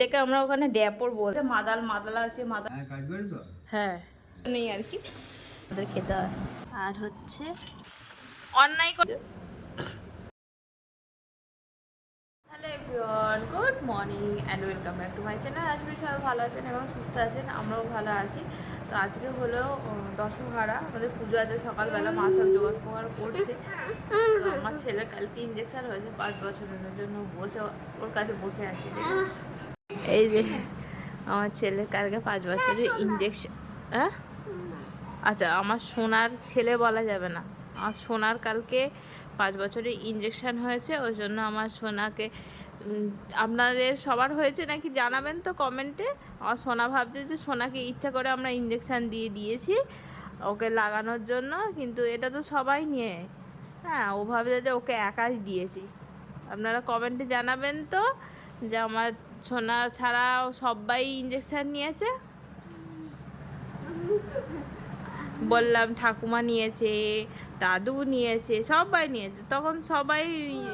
এটাকে আমরা ওখানে ড্যাপর বলছি। মাদালা আছে, মাদাল। হ্যাঁ নেই আর কি, ওদের খেতে হয়। আর হচ্ছে অন্যায় করে। Hello everyone, good morning and welcome back to my channel. আজকে সবাই ভালো আছেন এবং সুস্থ আছেন, আমরাও ভালো আছি। তো আজকে হলো দশহারা, আমাদের পুজো আছে সকালবেলা, মা সব জোগাড় করছে। তো আমার ছেলের কালকে ইঞ্জেকশন হয়েছে 5 বছরের জন্য, ওর কাছে বসে আছে। এই যে আমার ছেলের কালকে 5 বছরের ইঞ্জেকশন। হ্যাঁ আচ্ছা, আমার সোনার ছেলে বলা যাবে না, আমার সোনার কালকে 5 বছরের ইঞ্জেকশন হয়েছে। ওই জন্য আমার সোনাকে, আপনাদের সবার হয়েছে নাকি জানাবেন তো কমেন্টে। আমার সোনা ভাবছে যে সোনাকে ইচ্ছা করে আমরা ইঞ্জেকশন দিয়েছি ওকে লাগানোর জন্য, কিন্তু এটা তো সবাই নিয়ে, হ্যাঁ ও ভাবছে যে ওকে একাই দিয়েছি। আপনারা কমেন্টে জানাবেন তো যে আমার সোনা ছাড়াও সবাই ইঞ্জেকশন নিয়েছে। বললাম ঠাকুমা নিয়েছে, দাদু নিয়েছে, সবাই নিয়েছে, তখন সবাই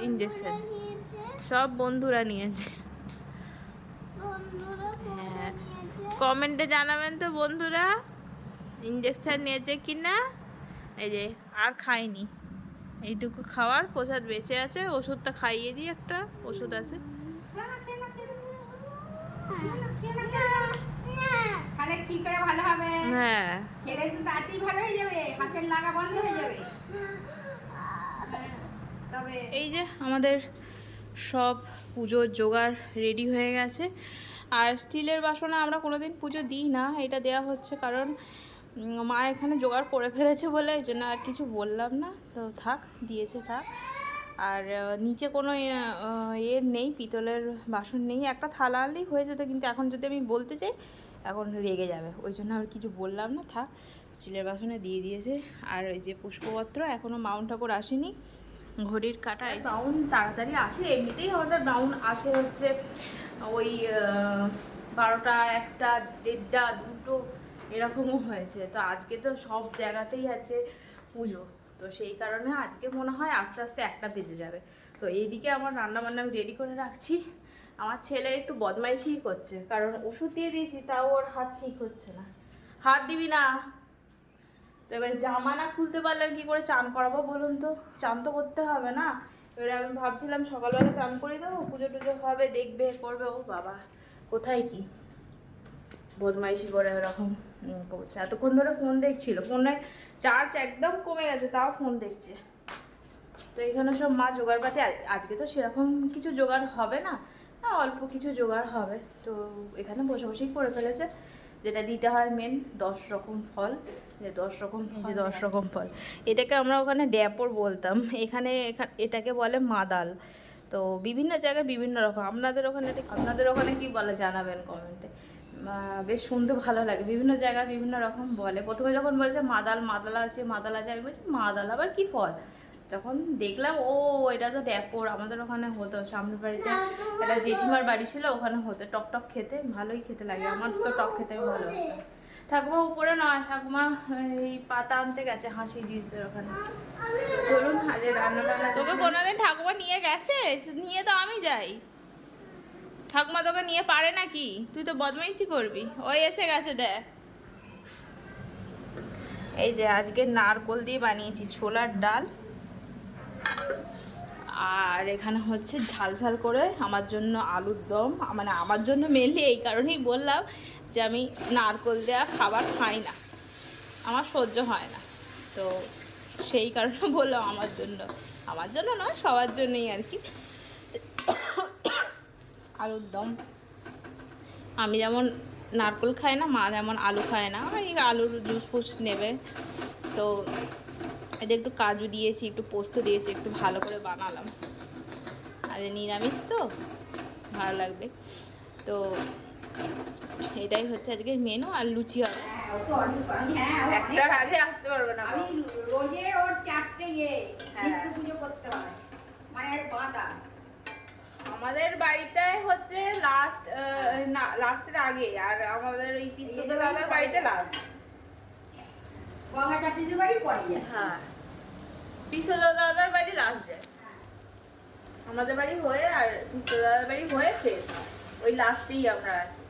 ইঞ্জেকশন, সব বন্ধুরা নিয়েছে। হ্যাঁ কমেন্টে জানাবেন তো বন্ধুরা ইঞ্জেকশন নিয়েছে কি না। এই যে আর খাইনি, এইটুকু খাওয়ার প্রসাদ বেঁচে আছে, ওষুধটা খাইয়ে দিই, একটা ওষুধ আছে। হ্যাঁ এই যে আমাদের সব পুজোর জোগাড় রেডি হয়ে গেছে। আর স্টিলের বাসনে আমরা কোনোদিন পুজো দিই না, এটা দেওয়া হচ্ছে কারণ মা এখানে জোগাড় করে ফেলেছে বলে, এই জন্য আর কিছু বললাম না, তো থাক, দিয়েছে থাক। আর নিচে কোনো এর নেই, পিতলের বাসন নেই, একটা থালা আনলেই হয়ে যেত, কিন্তু এখন যদি আমি বলতে চাই এখন রেগে যাবে, ওই জন্য আমি কিছু বললাম না, থাক। স্টিলের বাসনে দিয়ে দিয়েছে। আর ওই যে পুষ্পপত্র, এখনও মাউন্ট ঠাকুর আসেনি, ঘড়ির কাঁটা। বাউন তাড়াতাড়ি আসে, এমনিতেই আমাদের বাউন আসে হচ্ছে ওই 12টা, 1টা, 1:30, 2টো এরকমও হয়েছে। তো আজকে তো সব জায়গাতেই আছে পুজো, তো সেই কারণে আজকে মনে হয় আস্তে আস্তে 1টা বেজে যাবে। তো এইদিকে আমার রান্নাবান্না আমি রেডি করে রাখছি। আমার ছেলে একটু বদমাইশি করছে, কারণ ওষুধ দিয়ে দিয়েছি তাও ওর হাত ঠিক হচ্ছে না। হাত দিবি না। তো এবার জামা না খুলতে পারলে কি করে চান করাবো বলুন তো, চান তো করতে হবে না। এবারে আমি ভাবছিলাম সকালবেলা চান করে দেবো, পুজো টুজো হবে, দেখবে করবে। ও বাবা, কোথায় কি বদমাইশি করে এরকম করছে। এতক্ষণ ধরে ফোন দেখছিল, ফোনের চার্জ একদম কমে গেছে, তাও ফোন দেখছে। তো এখানে সব মা জোগাড় পাতি, আজকে তো সেরকম কিছু জোগাড় হবে না, অল্প কিছু জোগাড় হবে। তো এখানে বসে বসেই করে ফেলেছে, যেটা দিতে হয় মেন 10 রকম ফল, যে 10 রকম, এই যে 10 রকম ফল। এটাকে আমরা ওখানে ড্যাপর বলতাম, এখানে এটাকে বলে মাদাল। তো বিভিন্ন জায়গায় বিভিন্ন রকম, আপনাদের ওখানে কি বলে জানাবেন কমেন্টে, বেশ শুনতে ভালো লাগে। বিভিন্ন জায়গায় বিভিন্ন রকম বলে। প্রথমে যখন বলছে মাদালা আছে, আমি বলছি মাদাল আবার কি ফল, তখন দেখলাম ও এটা তো ড্যাপর। আমাদের ওখানে হতো, সামনের বাড়িতে একটা জেঠিমার বাড়ি ছিল, ওখানে হতো। টক খেতে ভালোই খেতে লাগে, আমার তো টক খেতে ভালোবাসতাম। ঠাকুমা উপরে নয়, ঠাকুমা এই পাতা আনতে গেছে হাসি দিতে ওখানে। চলুন আজ রান্না। তোকে কোনোদিন ঠাকুমা নিয়ে গেছে? নিয়ে তো আমি যাই, ঠাকুমা তোকে নিয়ে পারে নাকি? তুই তো বদমাইশি করবি। ওই এসে গেছে দেখ। এই যে আজকে নারকোল দিয়ে বানিয়েছি ছোলার ডাল, আর এখানে হচ্ছে ঝাল ঝাল করে আমার জন্য আলুর দম। মানে আমার জন্য মেনলি এই কারণেই বললাম যে আমি নারকোল দেওয়া খাবার খাই না, আমার সহ্য হয় না, তো সেই কারণে বললাম আমার জন্য নয়, সবার জন্যই আর কি। আলুর দম, আমি যেমন নারকোল খাই না, মা যেমন আলু খায় না, এই আলুর জুস ফুস নেবে। তো এটা একটু কাজু দিয়েছি, একটু পোস্ত দিয়েছি, একটু ভালো করে বানালাম। আর নিরামিষ তো ভালো লাগবে। তো এটাই হচ্ছে আজকের মেনু। আর লুচি হবে, একটার আগে আসতে পারবে না। আমি রোজের ওর 4টে নিত্য পুজো করতে হয়, মানে বাঁধা। আমাদের বাড়িটায় হচ্ছে লাস্টের আগে, আর আমাদের ওই পিস্তত দাদার বাড়িতে লাস্ট। গঙ্গা চাটনির বাড়ি পরে যায়। হ্যাঁ, পিস্তত দাদার বাড়ি লাস্ট যায়, আমাদের বাড়ি হয়ে আর পিস্তত দাদার বাড়ি হয়ে শেষ। ওই লাস্টেই আমরা আছি।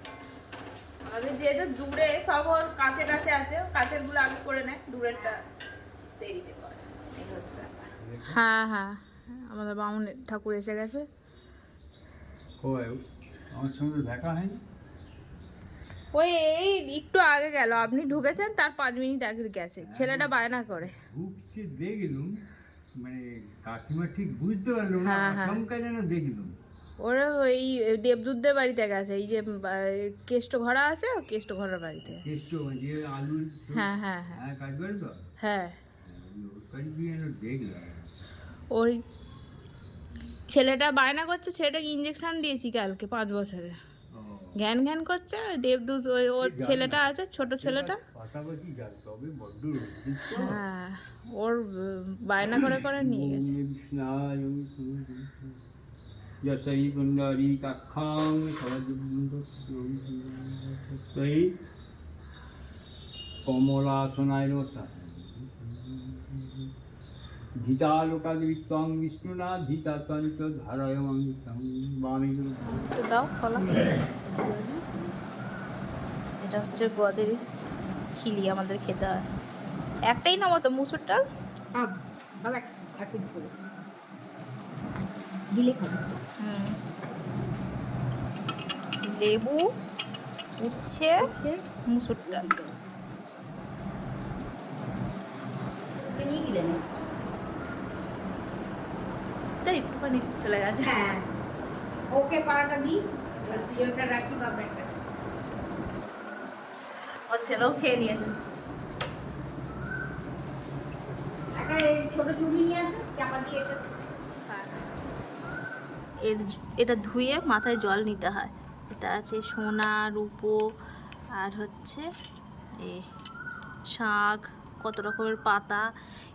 আমাদের যেহেতু দূরে সব ওর কাছে কাছে আছে, কাছের গুলো আগে করে নেয়, দূরেরটা দেরিতে করে, এই হচ্ছে ব্যাপার। হ্যাঁ হ্যাঁ, আমাদের বামুন ঠাকুর এসে গেছে। আমার সঙ্গে দেখা হয়নি। ওই এই একটু আগে গেল, আপনি ঢুকেছেন তার 5 মিনিট আগে গেছে, ছেলেটা বায়না করে। ঢুকছে দেখলাম, মানে কাকিমা ঠিক বুঝতে পারলো না, হ্যাঁ, হ্যাঁ। আচমকা যেন দেখলাম। ওরা ওই দেবদূতদের বাড়িতে গেছে, এই যে কেষ্ট ঘরা আছে, কেষ্ট ঘরের বাড়িতে। কেষ্ট যে আলু, হ্যাঁ হ্যাঁ হ্যাঁ হ্যাঁ কাজ করে তো, হ্যাঁ, ওর কাজ দিয়ে যেন দেখলাম। ওই ছেলেটা বায়না করছে, ছেলেটাকে ইঞ্জেকশন দিয়েছি কালকে 5 বছরের, ও, জ্ঞান জ্ঞান করছে। ওই দেবদূত ওই ওর ছেলেটা আছে, ছোট ছেলেটা, পাশাপাশি যান, তবে বড্ড রোদ তো। হ্যাঁ, ওর বায়না করে করে নিয়ে গেছে। যশই পুণ্ডরী কাক্ষাং সরজই কমলাসনায় রতা ধিতালোকাদিত্বং বিষ্ণুনা ধিতাতন্ত ধারায় মামিতং বামিগুলো। তো দাও খোলা। এটা হচ্ছে গোয়াদের খিলি, আমাদের খেতে হয়। একটাই নামো তো মুসুর ডাল, বাবা এক কেজি করে দিলে খাবে। লেবু, উচ্ছে, মুসুর ডাল। নিয়ে গেলেন? তাই একটুখানি চলে গেছে। হ্যাঁ, ওকে পাড়াটা দিই, দুজনটা রাখি বাবারটা। ওর ছেলেও খেয়ে নিয়েছে। একটা ছোট চুড়ি নিয়ে আসো, চাপা দিয়ে এটা এটা ধুয়ে মাথায় জল নিতে হয়। এটা আছে সোনা, রূপো, আর হচ্ছে এ শাক, কত রকমের পাতা।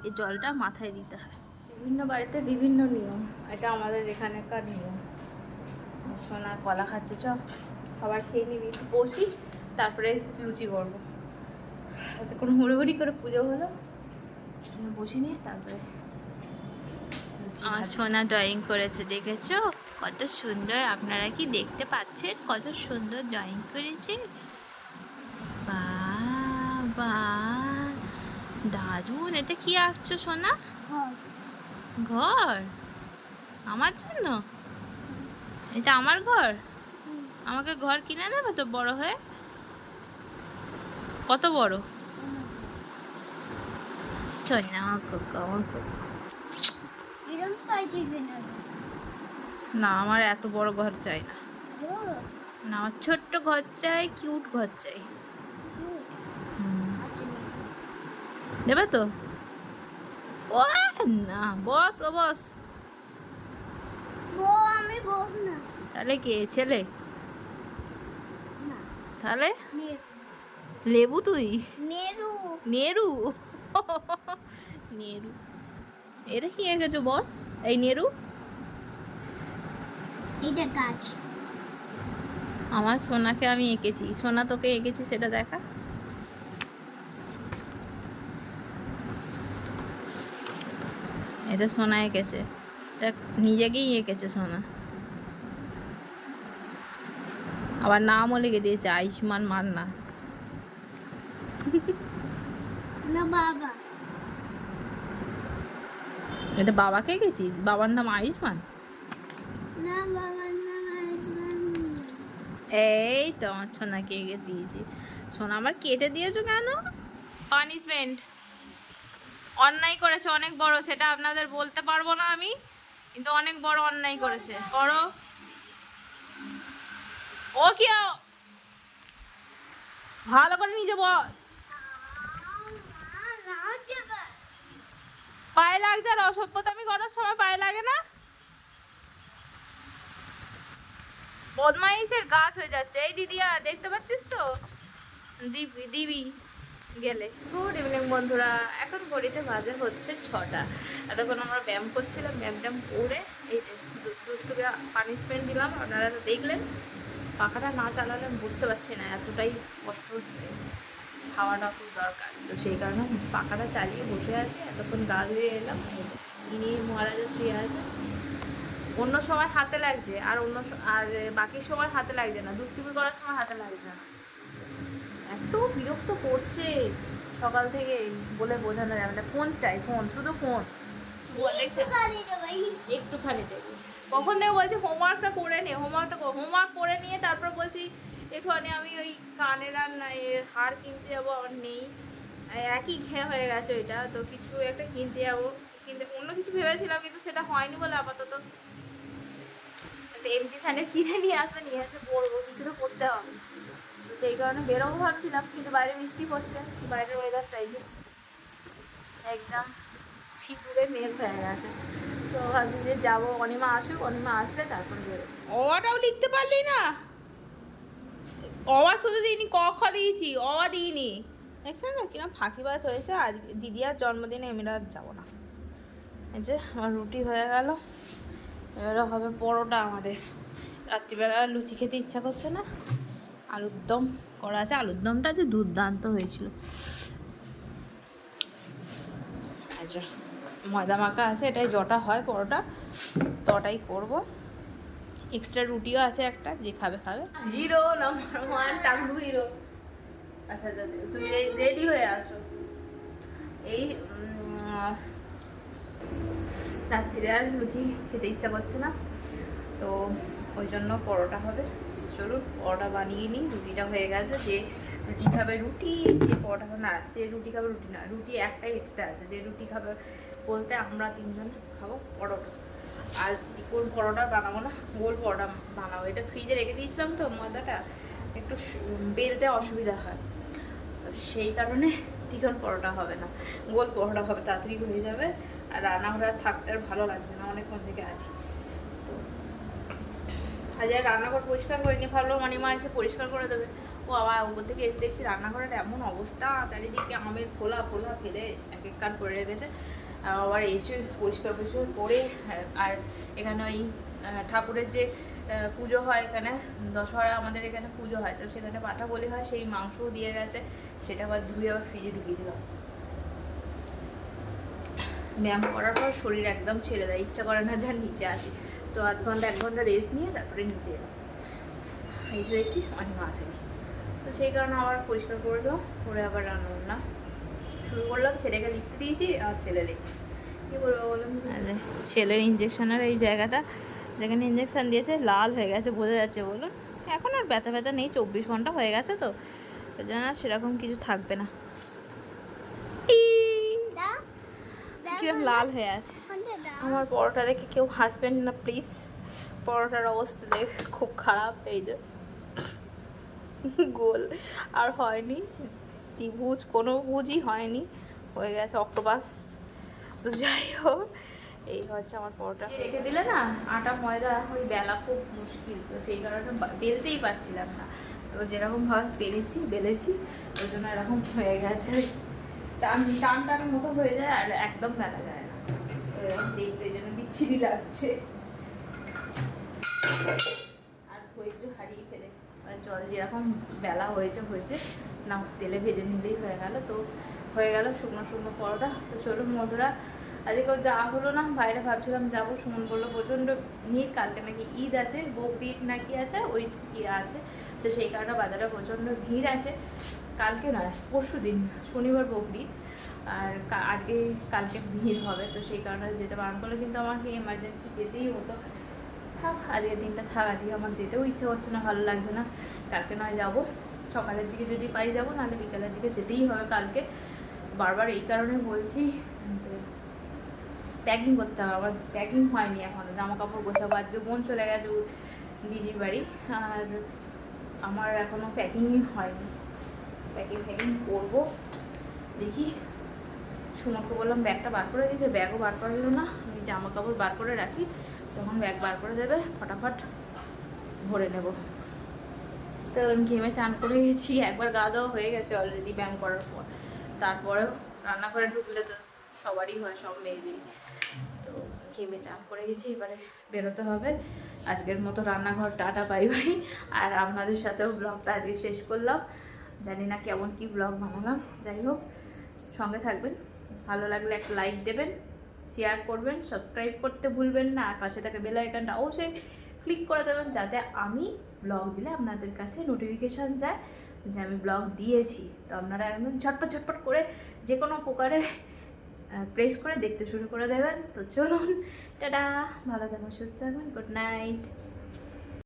এই জলটা মাথায় দিতে হয়। বিভিন্ন বাড়িতে বিভিন্ন নিয়ম, এটা আমাদের এখানকার নিয়ম। সোনা কলা খাচ্ছে, চ খাবার খেয়ে নিবি, একটু বসি, তারপরে লুচি করবো। ওতে কোনো হুড়োহুড়ি করে পুজো হলো, বসি নিয়ে তারপরে আমার সোনা ড্রয়িং করেছে, দেখেছো কত সুন্দর? আপনারা কি দেখতে পাচ্ছেন কত সুন্দর ড্রয়িং করেছে? বাবা দারুণ! এটা কি আঁকছো সোনা? ঘর আমার জন্য? এটা আমার ঘর? আমাকে ঘর কিনে দেবে তো বড় হয়ে? কত বড়? সোনা আমার কোকো, আমার কোকো। এরকম সাইজে কিনে না, আমার এত বড় ঘর চাই না। দেবো। না, আমার ছোট্ট ঘর চাই, কিউট ঘর চাই। আচ্ছা নিয়েছি। দেবে তো? ও না, বস, ও বস। আমি বস না। তাহলে কে? ছেলে? না, তাহলে নেরু। লেবু তুই? নেরু। নেরু? নেরু? এটা কি এঁকেছো বস? এই নেরু? এটা গাছ। আমার সোনাকে আমি এঁকেছি। সোনা তোকে এঁকেছি সেটা দেখা। এটা সোনা এঁকেছে, দেখ নিজেকেই এঁকেছে সোনা। আবার নামও লিখে দিয়েছে, আয়ুষ্মান মান্না। না বাবা। এটা বাবাকে এঁকেছিস? বাবার নাম আয়ুষ্মান? না বাবা, না আয়ুষ্মান। এই তো আমার সোনাকে এঁকে দিয়েছি। সোনা আমার কেটে দিয়েছো কেন? পানিশমেন্ট। অন্যায় করেছে অনেক বড়, সেটা আপনাদের বলতে পারবো না আমি, কিন্তু অনেক বড় অন্যায় করেছে। করো। ও কি ভালো করে নিজে বল। পায়ে লাগছে, আর অসভ্যতামি করার সময় পায়ে লাগে না? বদমাইশের গাছ হয়ে যাচ্ছে। এই দিদিয়া দেখতে পাচ্ছিস তো? দিবি দিবি গেলে। গুড ইভিনিং বন্ধুরা, এখন ঘড়িতে বাজে হচ্ছে 6টা। এতক্ষণ আমরা ব্যায়াম করছিলাম, ব্যায়াম ট্যাম করে এই যে দুষ্টুকে পানিশমেন্ট দিলাম, আপনারা তো দেখলেন। পাখাটা না চালালে আমি বুঝতে পারছি না, এতটাই কষ্ট হচ্ছে। খাওয়াটা খুব দরকার, তো সেই কারণে পাখাটা চালিয়ে বসে আছি। এতক্ষণ গা ধুয়ে এলাম, ইনি মহারাজা শুয়ে আছে। অন্য সময় হাতে লাগছে আর আর বাকি সময় হাতে লাগছে না, দুষ্টুমি করার সময় হাতে লাগছে না। এত বিরক্ত করছে সকাল থেকে, বলে বোঝানো যাবে না। ফোন চাই, ফোন, শুধু ফোন। দেখছে একটুখানি দেবো, কখন দেবো বলছে হোমওয়ার্কটা করে নে, হোমওয়ার্ক করে নিয়ে তারপর বলছি একটুখানি আমি ওই কানের আর হার কিনতে যাবো, আমার নেই, একই ঘে হয়ে গেছে ওইটা, তো কিছু একটা কিনতে যাবো, কিনতে অন্য কিছু ভেবেছিলাম কিন্তু সেটা হয়নি বলে আপাতত একটা এমটি স্যান্ডেল কিনে নিয়ে এসে পরবো, কিছু তো করতে হবে। তো সেই কারণে বেরোবো ভাবছিলাম, কিন্তু বাইরে বৃষ্টি পড়ছে, বাইরের ওয়েদারটাই যে একদম ছিটুড়ে মেঘ হয়ে গেছে। তো ভাবছি যে যাবো, অনিমা আসুক, অনিমা আসলে তারপরে বেরোবো। অটাও লিখতে পারলি না? অওয়া শুধু দিইনি, ক খ দিয়েছি, অওয়া দিইনি। দেখছেন না কিরম ফাঁকিবাজ হয়েছে। আজ দিদি আর জন্মদিনে এমনি আর যাবো না। এই যে আমার রুটি হয়ে গেল, এবারে হবে পরোটা আমাদের। রাত্রিবেলা লুচি খেতে ইচ্ছা করছে না, আলুর দম করা আছে, আলুর দমটা যে দুর্দান্ত হয়েছিল। আচ্ছা, ময়দা মাখা আছে, এটাই জটা হয় পরোটা, তো ওটাই করবো। এক্সট্রা রুটিও আছে একটা, যে খাবে খাবে। হিরো নাম্বার 1 টাঙ্গু হিরো। আচ্ছা আচ্ছা, তুমি রেডি হয়ে আসো। এই রাত্রিরে আর লুচি খেতে ইচ্ছা করছে না, তো ওই জন্য পরোটা হবে। চলুন পরোটা বানিয়ে নিই। রুটিটা হয়ে গেছে, যে রুটি খাবে রুটি, যে পরোটা খাবে না, যে রুটি খাবে রুটি না, রুটি একটাই এক্সট্রা আছে। যে রুটি খাবে বলতে আমরা 3 জন খাবো পরোটা। আর গোল পরোটা বানাবো না, গোল পরোটা বানাবো। এটা ফ্রিজে রেখে দিয়েছিলাম তো, ময়দাটা একটু বেলতে অসুবিধা হয়, তো সেই কারণে দ্বিগুণ পরোটা হবে না, গোল পরোটা হবে, তাড়াতাড়ি হয়ে যাবে। আর রান্নাঘরে থাকতে আর ভালো লাগছে না, অনেকক্ষণ থেকে আছি। তো আজ আর রান্নাঘর পরিষ্কার করিনি, ভাবলাম অনিমা এসে পরিষ্কার করে দেবে। ও আবার উপর থেকে এসে দেখছি রান্নাঘরের এমন অবস্থা, চারিদিকে আমের খোলা ফোলা ফেলে এক এক কান করে রেখেছে। আবার এসে পরিষ্কার পরিষ্কার করে, আর এখানে ওই ঠাকুরের যে পুজো হয়, এখানে দশহরা আমাদের এখানে পুজো হয়, তো সেখানে পাঠা বলি হয়, সেই মাংসও দিয়ে গেছে, সেটা আবার ধুয়ে আবার ফ্রিজে ঢুকিয়ে দিলাম। ব্যায়াম করার পর শরীর একদম ছেড়ে দেয়, ইচ্ছা করে না যার নিচে আসি, তো 1 ঘন্টা রেস্ট নিয়ে তারপরে নিচে এলাম। এসে দেখছি অনেক আসেনি, তো সেই কারণে আবার পরিষ্কার করে দিলাম, করে আবার রান্না শুরু করলাম। ছেলেকে লিখতে দিয়েছি, আর ছেলে লিখে কী বলবো বলুন। ছেলের ইঞ্জেকশনের এই জায়গাটা যেখানে ইঞ্জেকশন দিয়েছে লাল হয়ে গেছে, বোঝা যাচ্ছে বলুন। এখন আর ব্যথা ব্যথা নেই, 24 ঘন্টা হয়ে গেছে, তো ওই জন্য আর সেরকম কিছু থাকবে না। কিরম লাল হয়ে আছে। আমার পরোটা দেখে কেউ হাসবেন না প্লিজ, পরোটার অবস্থা দেখে খুব খারাপ। এই যে গোল আর হয়নি, ত্রিভুজ কোনো ভুজই হয়নি, হয়ে গেছে অক্টোপাস। তো যাই হোক, এই হচ্ছে আমার পরোটা। রেখে দিলে না আটা ময়দা ওই বেলা খুব মুশকিল, তো সেই কারণে বেলতেই পারছিলাম না। তো যেরকমভাবে বেলেছি ওই জন্য এরকম হয়ে গেছে, টান মতো হয়ে যায়, আর একদম বেলা যায় না, দেখতে এই জন্য বিচ্ছিরি লাগছে। আর ধৈর্য হারিয়ে ফেলেছি, জল যেরকম বেলা হয়েছে না, তেলে ভেজে নিলেই হয়ে গেল। তো হয়ে গেল শুকনো পরোটা। তো চলুন বন্ধুরা, আজকে কেউ যাওয়া হলো না, বাইরে ভাবছিলাম যাবো, সুমন বললো প্রচণ্ড ভিড়, কালকে নাকি ঈদ আছে, বকরিদ নাকি আছে, ওই ইয়ে আছে, তো সেই কারণে বাজারে প্রচণ্ড ভিড় আছে। কালকে নয়, পরশু দিন শনিবার বকরিদ, আর কালকে ভিড় হবে, তো সেই কারণে যেতে বারণ করলো, কিন্তু আমাকে এমার্জেন্সি যেতেই হতো। থাক, আজকের দিনটা থাক, আজকে আমার যেতেও ইচ্ছে হচ্ছে না, ভালো লাগছে না। কালকে নয় যাবো, সকালের দিকে যদি পারি যাবো, নাহলে বিকালের দিকে যেতেই হবে কালকে। বারবার এই কারণে বলছি যে প্যাকিং করতে হবে, আমার প্যাকিং হয়নি এখনও, জামা কাপড় গোছাবো। আজকে বোন চলে গেছে দিদির বাড়ি, আর আমার এখনও প্যাকিংই হয়নি, প্যাকিং করবো। দেখি, সুমনকে বললাম ব্যাগটা বার করে দিতে, ব্যাগও বার করে দিল না। আমি জামা কাপড় বার করে রাখি, যখন ব্যাগ বার করে দেবে ফটাফট ভরে নেব। তো ঘেমে চান করে গেছি, একবার গা দেওয়া হয়ে গেছে অলরেডি ব্যায়াম করার পর, তারপরেও রান্নাঘরে ঢুকলে তো সবারই হয়, সব মেয়েদেরই। তো ঘেমে চান করে গেছি, এবারে বেরোতে হবে। আজকের মতো রান্নাঘর টাটা বাই বাই। আর আপনাদের সাথেও ব্লগটা আজকে শেষ করলাম, জানি না কেমন কি ব্লগ বানালাম, যাই হোক সঙ্গে থাকবেন, ভালো লাগলে একটা লাইক দেবেন, শেয়ার করবেন, সাবস্ক্রাইব করতে ভুলবেন না, আর পাশে থাকা বেল আইকনটা অবশ্যই ক্লিক করে দেবেন যাতে আমি ব্লগ দিলে আপনাদের কাছে নোটিফিকেশান যায় যে আমি ব্লগ দিয়েছি। তো আপনারা একদম ঝটপট ঝটপট করে যে কোনো প্রকারে প্রেস করে দেখতে শুরু করে দেবেন। তো চলুন, টাটা, ভালো থাকুন, সুস্থ থাকুন, গুড নাইট।